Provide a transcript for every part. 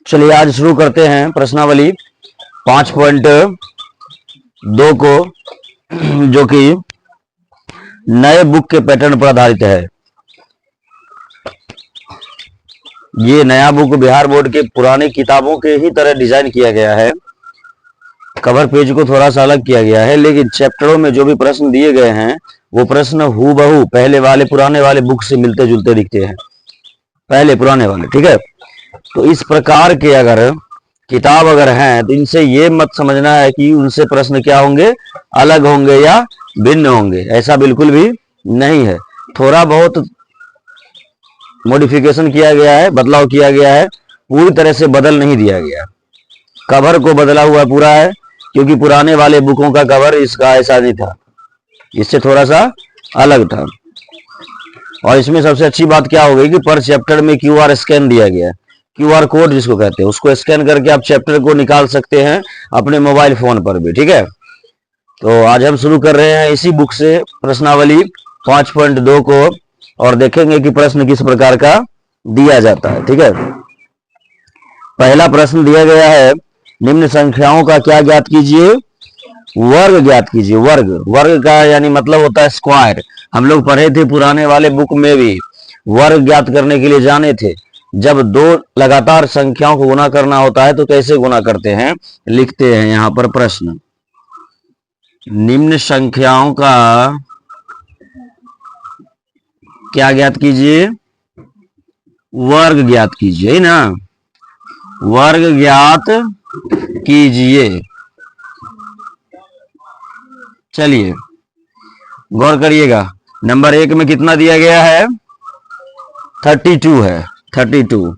चलिए आज शुरू करते हैं प्रश्नावली 5.2 को, जो कि नए बुक के पैटर्न पर आधारित है। ये नया बुक बिहार बोर्ड के पुराने किताबों के ही तरह डिजाइन किया गया है। कवर पेज को थोड़ा सा अलग किया गया है, लेकिन चैप्टरों में जो भी प्रश्न दिए गए हैं वो प्रश्न हूबहू पहले वाले पुराने वाले बुक से मिलते जुलते दिखते हैं, पहले पुराने वाले। ठीक है, तो इस प्रकार के अगर किताब अगर हैं तो इनसे ये मत समझना है कि उनसे प्रश्न क्या होंगे, अलग होंगे या भिन्न होंगे। ऐसा बिल्कुल भी नहीं है। थोड़ा बहुत मॉडिफिकेशन किया गया है, बदलाव किया गया है, पूरी तरह से बदल नहीं दिया गया। कवर को बदला हुआ पूरा है, क्योंकि पुराने वाले बुकों का कवर इसका ऐसा नहीं था, इससे थोड़ा सा अलग था। और इसमें सबसे अच्छी बात क्या हो गई कि पर चैप्टर में क्यूआर स्कैन दिया गया है। क्यूआर कोड जिसको कहते हैं, उसको स्कैन करके आप चैप्टर को निकाल सकते हैं अपने मोबाइल फोन पर भी। ठीक है, तो आज हम शुरू कर रहे हैं इसी बुक से प्रश्नावली 5.2 को, और देखेंगे कि प्रश्न किस प्रकार का दिया जाता है। ठीक है, पहला प्रश्न दिया गया है, निम्न संख्याओं का क्या ज्ञात कीजिए, वर्ग ज्ञात कीजिए। वर्ग, वर्ग का यानी मतलब होता है स्क्वायर। हम लोग पढ़े थे पुराने वाले बुक में भी, वर्ग ज्ञात करने के लिए जाने थे। जब दो लगातार संख्याओं को गुना करना होता है तो कैसे गुना करते हैं, लिखते हैं यहां पर प्रश्न, निम्न संख्याओं का क्या ज्ञात कीजिए, वर्ग ज्ञात कीजिए ना, वर्ग ज्ञात कीजिए। चलिए गौर करिएगा, नंबर 1 में कितना दिया गया है, 32 है, 32।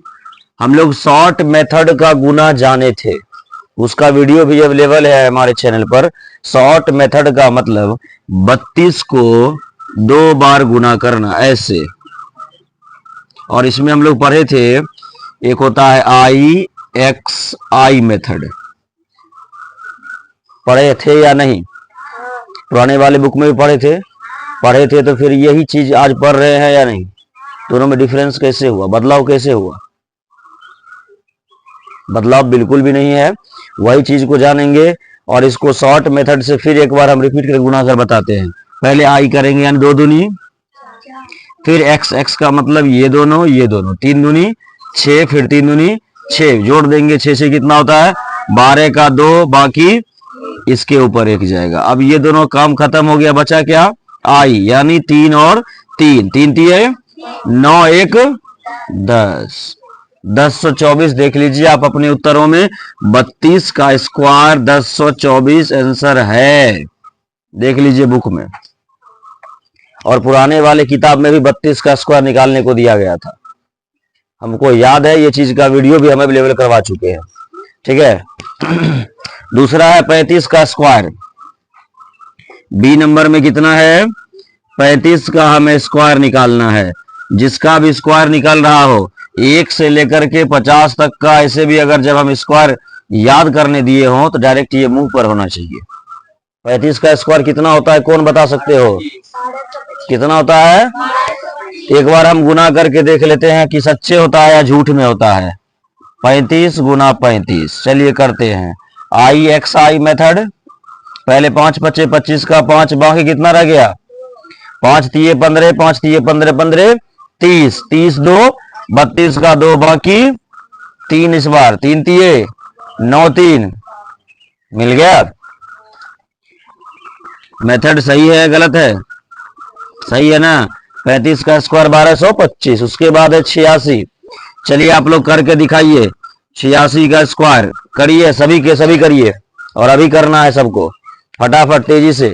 हम लोग शॉर्ट मेथड का गुना जाने थे, उसका वीडियो भी अवेलेबल है हमारे चैनल पर। शॉर्ट मेथड का मतलब 32 को 2 बार गुना करना ऐसे। और इसमें हम लोग पढ़े थे, एक होता है IXI मेथड, पढ़े थे या नहीं, पुराने वाले बुक में भी पढ़े थे तो फिर यही चीज आज पढ़ रहे हैं या नहीं, दोनों में डिफरेंस कैसे हुआ, बदलाव कैसे हुआ? बदलाव बिल्कुल भी नहीं है, वही चीज को जानेंगे। और इसको शॉर्ट मेथड से फिर एक बार हम रिपीट करके गुना कर बताते हैं। पहले आई करेंगे यानी 2 दूनी, फिर एक्स, एक्स का मतलब ये दोनों 3 दूनी 6, फिर 3 दूनी 6, जोड़ देंगे 6 से कितना होता है 12 का 2, बाकी इसके ऊपर 1 जाएगा। अब ये दोनों काम खत्म हो गया, बचा क्या, आई यानी 3 और 3, 3 3 9 1 10, 1024। देख लीजिए आप अपने उत्तरों में, 32 का स्क्वायर 1024 आंसर है, देख लीजिए बुक में। और पुराने वाले किताब में भी 32 का स्क्वायर निकालने को दिया गया था, हमको याद है, ये चीज का वीडियो भी हम अवेलेबल करवा चुके हैं। ठीक है, दूसरा है 35 का स्क्वायर, बी नंबर में कितना है, 35 का हमें स्क्वायर निकालना है। जिसका भी स्क्वायर निकल रहा हो 1 से लेकर के 50 तक का, ऐसे भी अगर जब हम स्क्वायर याद करने दिए हो तो डायरेक्ट ये मुंह पर होना चाहिए। 35 का स्क्वायर कितना होता है, कौन बता सकते हो, कितना होता है? एक बार हम गुना करके देख लेते हैं कि सच्चे होता है या झूठ में होता है। 35 गुना 35, चलिए करते हैं IXI मेथड। पहले 5 बचे, 25 का 5, बाकी कितना रह गया, 5 तिये 15, 5 तिये 15, 15 30, 30 2, 32 का 2, बाकी 3 इस बार, 3 तिये 9, 3 मिल गया। मेथड सही है गलत है, सही है ना? 35 का स्क्वायर 1225। उसके बाद है 86। चलिए आप लोग करके दिखाइए। 86 का स्क्वायर करिए, सभी के सभी करिए, और अभी करना है सबको, फटाफट तेजी से,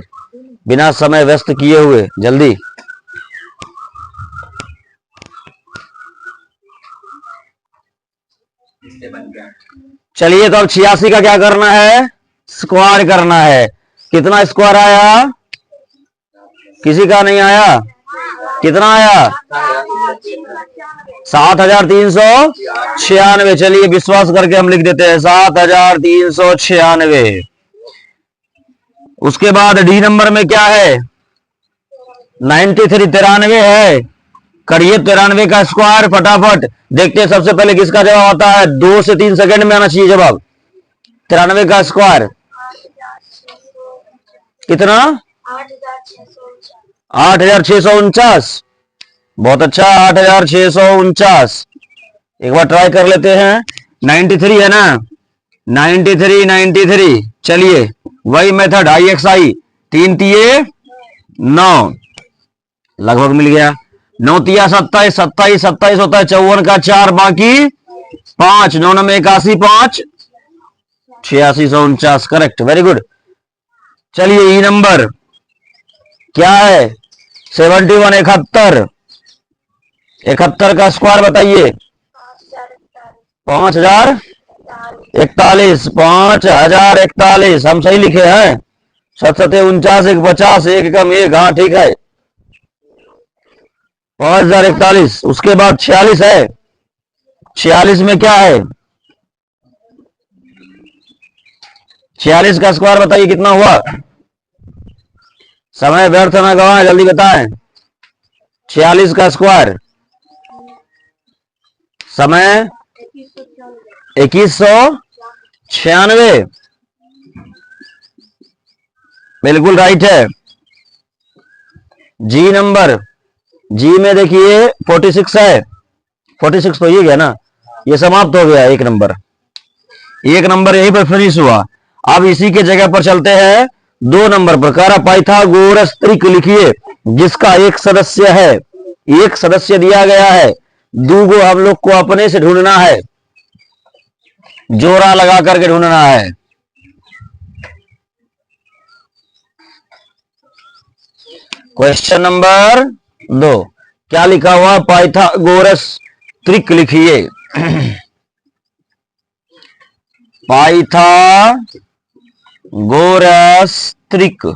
बिना समय व्यस्त किए हुए, जल्दी। चलिए तो अब 86 का क्या करना है, स्क्वायर करना है। कितना स्क्वायर आया, किसी का नहीं आया, कितना आया, 7396। चलिए विश्वास करके हम लिख देते हैं 7396। उसके बाद डी नंबर में क्या है, 93, 93 है। करिए 93 का स्क्वायर फटाफट। देखते हैं सबसे पहले किसका जवाब आता है, 2 से 3 सेकंड में आना चाहिए जवाब। 93 का स्क्वायर कितना, 8649। बहुत अच्छा, 8649। एक बार ट्राई कर लेते हैं। 93 है ना, 93 93। चलिए वही मेथड, IXI, 3 तिये 9, लगभग मिल गया। 9 तिया 27, 27 27 होता है 54 का 4 बाकी 5, 9 में 81, 5 8649। Correct, very good. चलिए ई नंबर क्या है, 71 71। 71 का स्क्वायर बताइए, 5041। 5041, हम सही लिखे हैं। 7 7 49, 1 50, 1 कम 1, हाँ ठीक है, 5041। उसके बाद 46 है। 46 में क्या है, 46 का स्क्वायर बताइए कितना हुआ। समय व्यर्थ ना गवाएं, जल्दी बताएं। 46 का स्क्वायर, समय 2196। बिल्कुल राइट है। जी नंबर, जी में देखिए 46 है। 46 तो ये गया ना, ये समाप्त हो गया। एक नंबर यहीं पर फिनिश हुआ। अब इसी के जगह पर चलते हैं 2 नंबर पर। कह रहा पाइथागोरस त्रिक लिखिए जिसका एक सदस्य है, एक सदस्य दिया गया है, दूगो हम लोग को अपने से ढूंढना है, जोड़ा लगा करके ढूंढना है। क्वेश्चन नंबर 2 क्या लिखा हुआ, पाइथागोरस त्रिक लिखिए। पाइथागोरस त्रिक,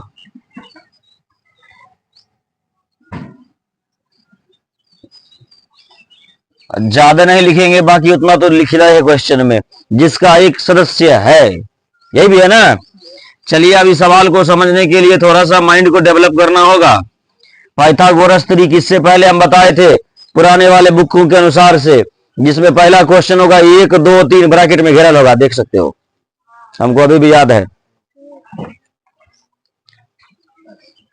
ज्यादा नहीं लिखेंगे, बाकी उतना तो लिखना है क्वेश्चन में, जिसका एक सदस्य है, यही भी है ना। चलिए अब इस सवाल को समझने के लिए थोड़ा सा माइंड को डेवलप करना होगा। पाइथागोरस त्रिक इससे पहले हम बताए थे पुराने वाले बुकों के अनुसार से, जिसमें पहला क्वेश्चन होगा 1 2 3 ब्रैकेट में घेरल होगा, देख सकते हो, हमको अभी भी याद है।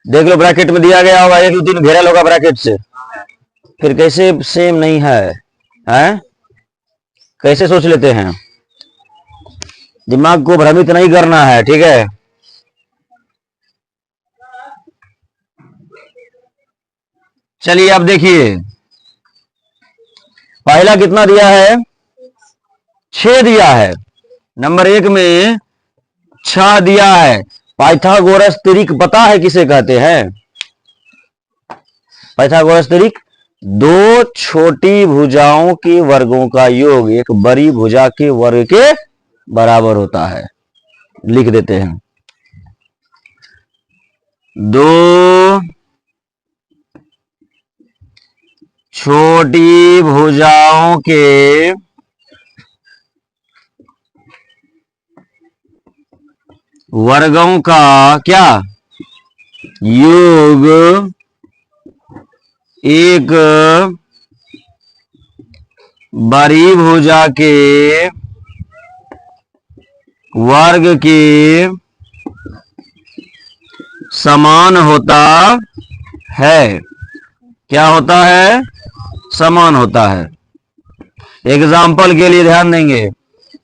देख लो ब्रैकेट में दिया गया होगा 1 2 3 घेरल होगा ब्रैकेट से। फिर कैसे सेम नहीं है, हैं? कैसे सोच लेते हैं, दिमाग को भ्रमित नहीं करना है, ठीक है। चलिए अब देखिए, पहला कितना दिया है, 6 दिया है। नंबर 1 में 6 दिया है। पाइथागोरस त्रिक पता है किसे कहते हैं, पाइथागोरस त्रिक 2 छोटी भुजाओं के वर्गों का योग एक बड़ी भुजा के वर्ग के बराबर होता है। लिख देते हैं, 2 छोटी भुजाओं के वर्गों का क्या, योग एक बड़ी भुजा के वर्ग के समान होता है। क्या होता है, समान होता है। एग्जाम्पल के लिए ध्यान देंगे,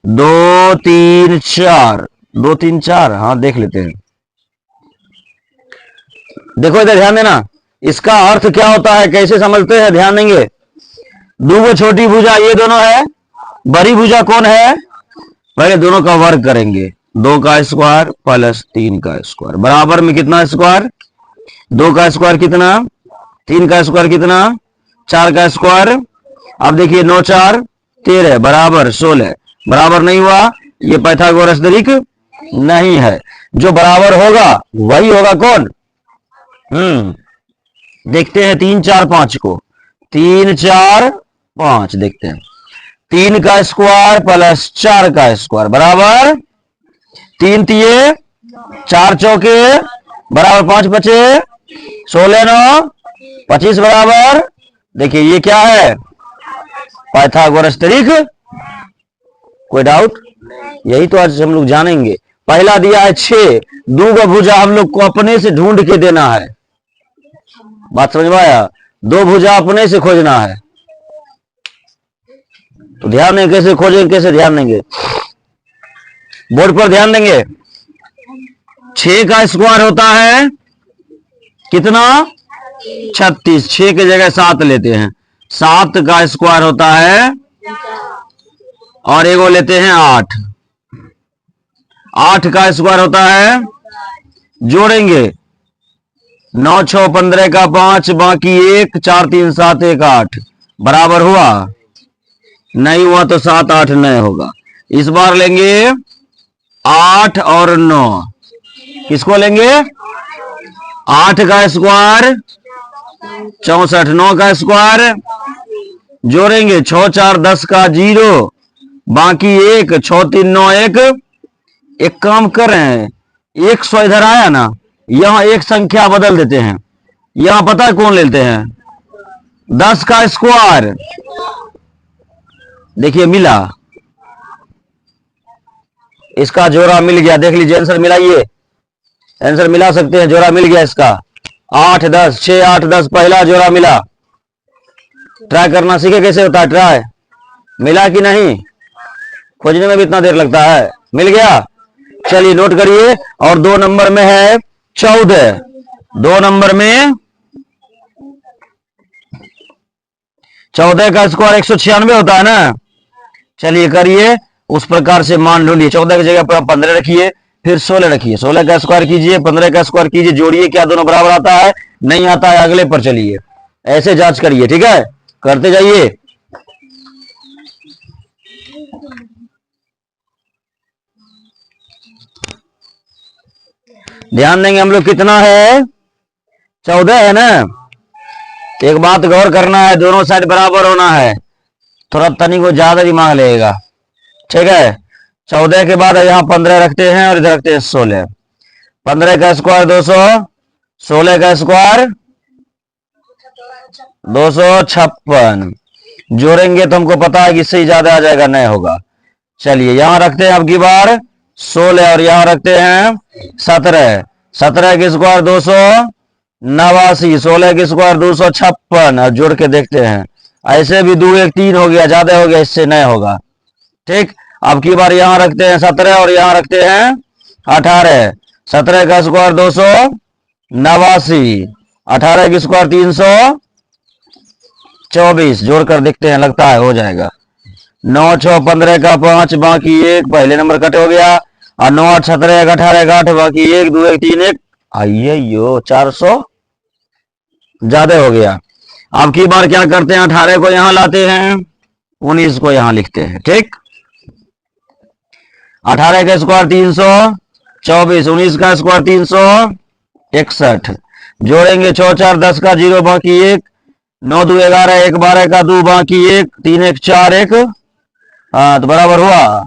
2 3 4, 2 3 4, हाँ देख लेते हैं। देखो इधर ध्यान देना, इसका अर्थ क्या होता है, कैसे समझते हैं, ध्यान देंगे। दो गो छोटी भुजा ये दोनों है, बड़ी भुजा कौन है, पहले दोनों का वर्ग करेंगे। 2 का स्क्वायर प्लस 3 का स्क्वायर बराबर में कितना स्क्वायर, 2 का स्क्वायर कितना, 3 का स्क्वायर कितना, 4 का स्क्वायर। अब देखिए 9 4 13 बराबर 16, बराबर नहीं हुआ, ये पाइथागोरस तरीक नहीं है। जो बराबर होगा वही होगा कौन, देखते हैं 3 4 5 को, 3 4 5 देखते हैं। 3 का स्क्वायर प्लस 4 का स्क्वायर बराबर 3 तिये 4 चौके बराबर 5 बचे 16 9 25 बराबर, देखिए ये क्या है, पाइथागोरस तरीक। कोई डाउट, यही तो आज हम लोग जानेंगे। पहला दिया है 6, दो का भुजा हम लोग को अपने से ढूंढ के देना है, बात समझ में आया, 2 भुजा अपने से खोजना है। तो ध्यान देंगे कैसे खोजेंगे, कैसे ध्यान देंगे, बोर्ड पर ध्यान देंगे। 6 का स्क्वायर होता है कितना, 36, 6 की जगह 7 लेते हैं, 7 का स्क्वायर होता है और एगो लेते हैं 8, 8 का स्क्वायर होता है, जोड़ेंगे 9 6 15 का 5 बाकी 1 4 3 7 1 8 बराबर हुआ, नहीं हुआ तो 7 8 नहीं होगा। इस बार लेंगे 8 और 9, किसको लेंगे, 8 का स्क्वायर 64, 9 का स्क्वायर जोड़ेंगे 6 4 10 का 0 बाकी 1 6 3 9 1। एक काम कर रहे हैं, 100 इधर आया ना, यहां एक संख्या बदल देते हैं, यहां पता है कौन लेते हैं, 10 का स्क्वायर, देखिए मिला, इसका जोड़ा मिल गया, देख लीजिए आंसर मिलाइए, आंसर मिला सकते हैं, जोड़ा मिल गया इसका 8 10 6 8 10 पहला जोड़ा मिला। ट्राई करना सीखे कैसे होता है, ट्राई मिला कि नहीं, खोजने में भी इतना देर लगता है, मिल गया। चलिए नोट करिए, और 2 नंबर में है 14, 2 नंबर में 14 का स्क्वायर 196 होता है ना। चलिए करिए, उस प्रकार से मान ढूंढिए, 14 की जगह पर 15 रखिए, फिर 16 रखिए, 16 का स्क्वायर कीजिए, 15 का स्क्वायर कीजिए, जोड़िए, क्या दोनों बराबर आता है, नहीं आता है, अगले पर चलिए, ऐसे जांच करिए, ठीक है, करते जाइए। ध्यान देंगे हम लोग, कितना है, 14 है ना। एक बात गौर करना है, दोनों साइड बराबर होना है, थोड़ा तनी को ज्यादा दिमाग लगेगा, ठीक है। 14 के बाद यहाँ 15 रखते हैं और इधर रखते हैं 16, 15 का स्क्वायर 200, 16 का स्क्वायर 256, जोड़ेंगे तो हमको पता है कि इससे ज्यादा आ जाएगा, नहीं होगा। चलिए यहां रखते हैं अब की बार 16 और यहां रखते हैं 17, 17 के स्क्वायर 289, 16 के स्क्वायर 256, और जोड़ के देखते हैं, ऐसे भी 2 1 3 हो गया, ज्यादा हो गया, इससे नहीं होगा, ठीक। अब की बार यहां रखते हैं 17 और यहां रखते हैं 18, 17 का स्क्वायर 289, 18 की स्क्वायर 324, जोड़कर देखते हैं, लगता है हो जाएगा। 9 6 15 का 5 बाकी 1, पहले नंबर कट हो गया, और 9 8 17 18 का 8 बाकी 1 2 1 3 1, आइए यो 400 ज्यादा हो गया। अब की बार क्या करते हैं, 18 को यहां लाते हैं, 19 को यहां लिखते हैं, ठीक। 18 का स्क्वायर 324, 19 का स्क्वायर 361, जोड़ेंगे 6 4 10 का 0 बाकी 1, 9 2 11 1 12 का 2 बाकी 1 3 1 4 1, हाँ तो बराबर हुआ,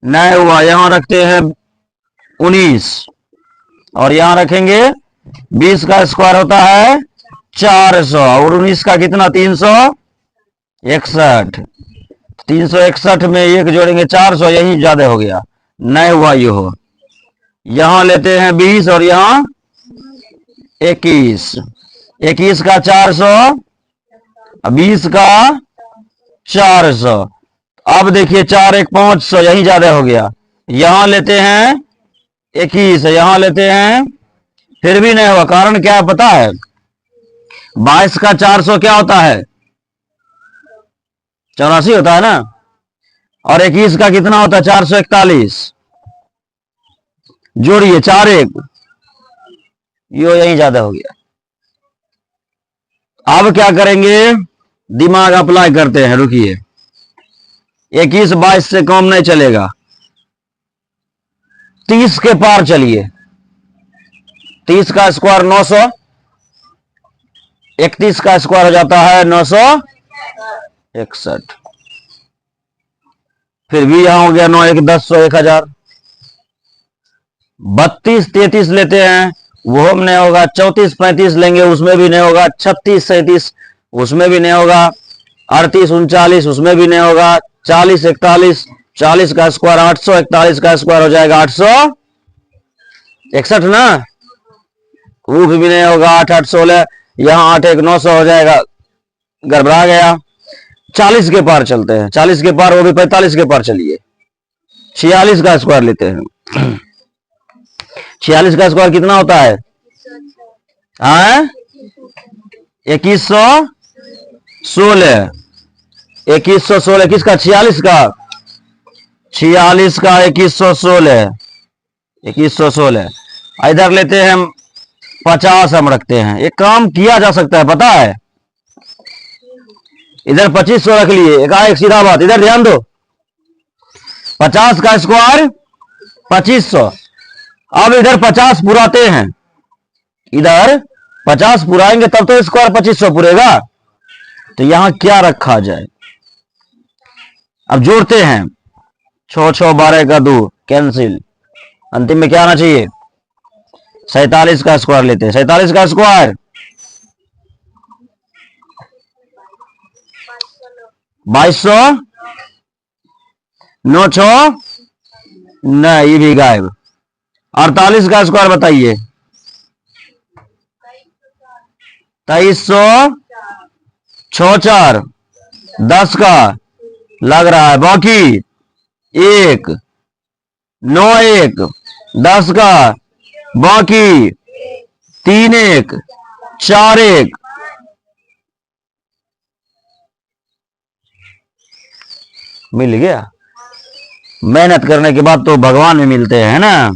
नहीं हुआ। यहां रखते हैं 19 और यहां रखेंगे 20 का स्क्वायर होता है 400 और 19 का कितना 361, 361 में 1 जोड़ेंगे 400, यही ज्यादा हो गया, नहीं हुआ ये हो। यहां लेते हैं 20 और यहां 21, 21 का 400, 20 का 400, अब देखिए 4 1 500, यही ज्यादा हो गया। यहां लेते हैं 21, यहां लेते हैं, फिर भी नहीं हुआ, कारण क्या है पता है, 22 का 400 क्या होता है? 84 होता है ना। और 21 का कितना होता है? 441। जोड़िए 4 1, यो यही ज्यादा हो गया। अब क्या करेंगे? दिमाग अप्लाई करते हैं, रुकिए। 21 22 से कम नहीं चलेगा, 30 के पार चलिए। 30 का स्क्वायर 900, 31 का स्क्वायर हो जाता है 961। फिर भी यहां हो गया 9 1 10 100 1000। 32 33 लेते हैं, वो हम नहीं होगा। 34 35 लेंगे, उसमें भी नहीं होगा। 36 37 उसमें भी नहीं होगा। 38 39 उसमें भी नहीं होगा। 40 41, 40 का स्क्वायर 800, 41 का स्क्वायर हो जाएगा 861 ना। वो भी नहीं होगा। 8 8 16, यहां 8 1 900 हो जाएगा, गड़बड़ा गया। 40 के पार चलते हैं, 40 के पार, वो भी 45 के पार चलिए। 46 का स्क्वायर लेते हैं। 46 का स्क्वायर कितना होता है? 2116। 2116 किसका? 46 का। 46 का 2116, 2116। इधर लेते हैं हम 50, हम रखते हैं। एक काम किया जा सकता है, पता है? इधर 2500 रख लिए, एक सीधा बात, इधर ध्यान दो। 50 का स्क्वायर 2500। अब इधर 50 पुराते हैं, इधर 50 पुराएंगे तब तो स्क्वायर 2500 पुरेगा। तो यहां क्या रखा जाए? अब जोड़ते हैं। 6 6 12 का 2 कैंसिल। अंतिम में क्या आना चाहिए? 47 का स्क्वायर लेते हैं। 47 का स्क्वायर 2200। 9 6 नहीं, ये भी गायब। 48 का स्क्वायर बताइए। 2300। 6 4 10 का लग रहा है, बाकी 1 9 1 10 का, बाकी 3 1 4 1। मिल गया। मेहनत करने के बाद तो भगवान भी मिलते हैं ना।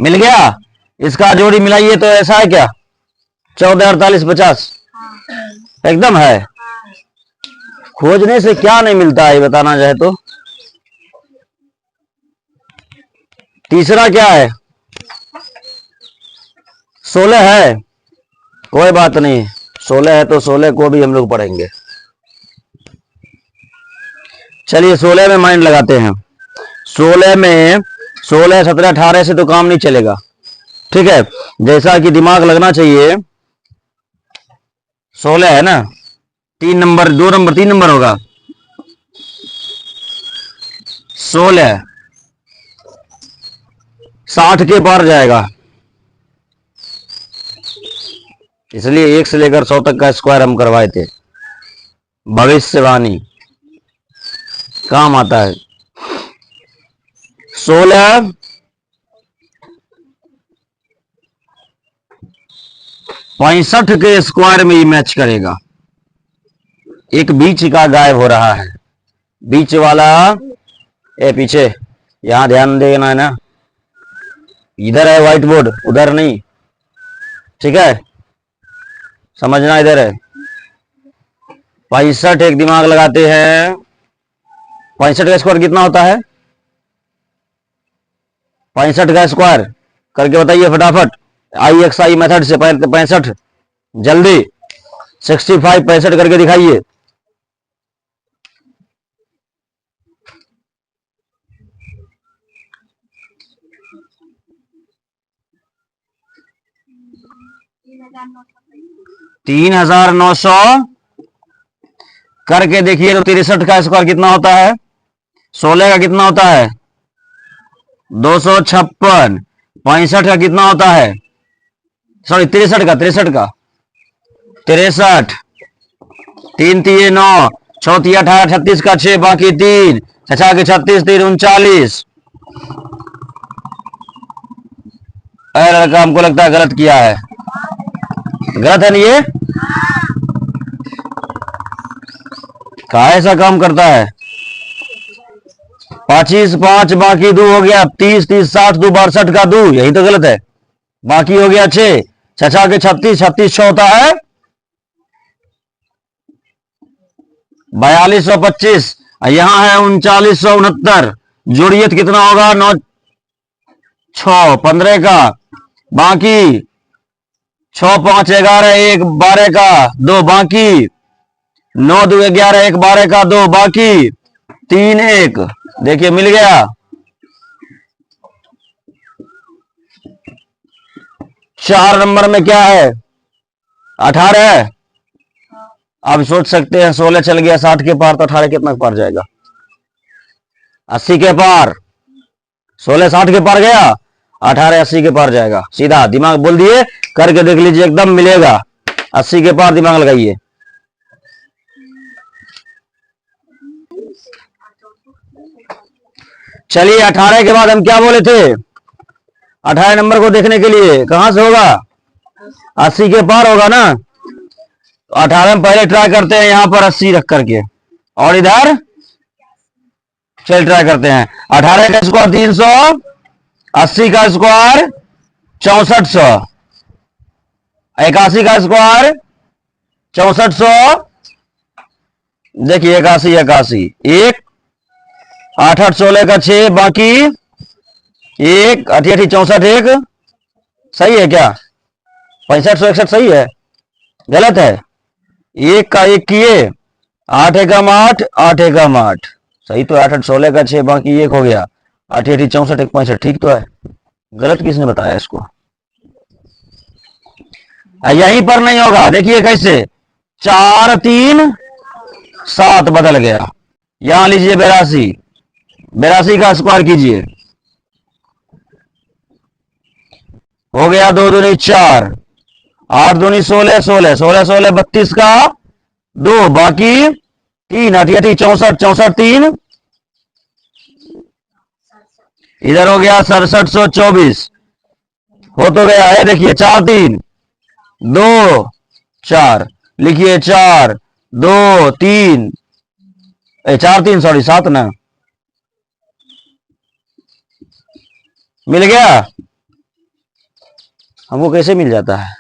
मिल गया। इसका जोड़ी मिलाइए तो ऐसा है क्या? 14 48 50 एकदम है। खोजने से क्या नहीं मिलता है, बताना चाहे तो। तीसरा क्या है? 16 है, कोई बात नहीं। 16 है तो 16 को भी हम लोग पढ़ेंगे। चलिए 16 में माइंड लगाते हैं। 16 में 16 17 18 से तो काम नहीं चलेगा, ठीक है। जैसा कि दिमाग लगना चाहिए। 16 है ना, 3 नंबर 2 नंबर 3 नंबर होगा। 16 60 के पार जाएगा, इसलिए 1 से लेकर 100 तक का स्क्वायर हम करवाए थे। भविष्यवाणी काम आता है। 16 65 के स्क्वायर में ही मैच करेगा। एक बीच का गायब हो रहा है, बीच वाला। पीछे यहां ध्यान देना है ना, इधर है व्हाइट बोर्ड, उधर नहीं, ठीक है। समझना इधर है। 65 एक दिमाग लगाते हैं। 65 का स्क्वायर कितना होता है? 65 का स्क्वायर करके बताइए फटाफट, IXI मेथड से। 65 जल्दी, 65 65 करके दिखाइए। तीन 3900 करके देखिए तो 63 का स्क्वायर कितना होता है? 16 का कितना होता है? 256। 65 का कितना होता है? सॉरी 63 का 63 3 3 9 6 3 18 36 का 6, बाकी 3 6 के 36 3 39। लड़का हमको लगता है गलत किया है। गलत है नहीं ये? का ऐसा काम करता है। 25 5 बाकी 2 हो गया 30 30 60 2 62 का 2, यही तो गलत है। बाकी हो गया 6 छछा के 36 36 6 होता है 4225। यहां है 3969, जोड़िए तो कितना होगा 9 6 15 का, बाकी 6 5 11 1 12 का 2 बाकी, 9 2 11 1 12 का 2 बाकी, 3 1, देखिए मिल गया। 4 नंबर में क्या है 18 है। आप सोच सकते हैं 16 चल गया 60 के पार, तो 18 कितना के पार जाएगा 80 के पार। 16 60 के पार गया, 18 80 के पार जाएगा। सीधा दिमाग बोल दिए, करके देख लीजिए एकदम मिलेगा। 80 के पार दिमाग लगाइए। चलिए 18 के बाद हम क्या बोले थे, 18 नंबर को देखने के लिए कहां से होगा 80 के पार होगा ना। तो 18 में पहले ट्राई करते हैं यहां पर 80 रख करके, और इधर चल ट्राई करते हैं। 18 का स्क्वायर 300, 80 का स्क्वायर 6400, 81 का स्क्वायर 6400, देखिए 81 81 1 8 8 16 का 6 बाकी 1 8 8 64 1, सही है क्या 65 161 सही है, गलत है। 1 का 1 किए 8 एकम 8 8 एकम 8, सही तो 8 8 16 का 6 बाकी 1 हो गया 8 8 64 1 65, ठीक तो है। गलत किसने बताया इसको। यहीं पर नहीं होगा, देखिए कैसे 4 3 7 बदल गया। यहां लीजिए 82, 82 का स्क्वायर कीजिए, हो गया 2 दूनी 4 8 दूनी 16 16 16 16 32 का 2 बाकी 3 8 8 64 64 3, इधर हो गया 6724, हो तो गया है। देखिए 4 3 2 4, लिखिए 4 2 3 4 3 सॉरी 7 ना, मिल गया। हमको कैसे मिल जाता है,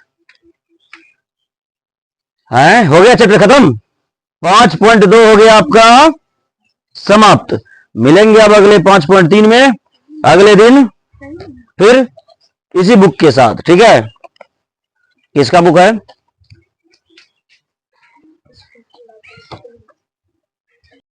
हैं हो गया चैप्टर खत्म। 5.2 हो गया आपका समाप्त। मिलेंगे अब अगले 5.3 में अगले दिन, फिर इसी बुक के साथ, ठीक है। किसका बुक है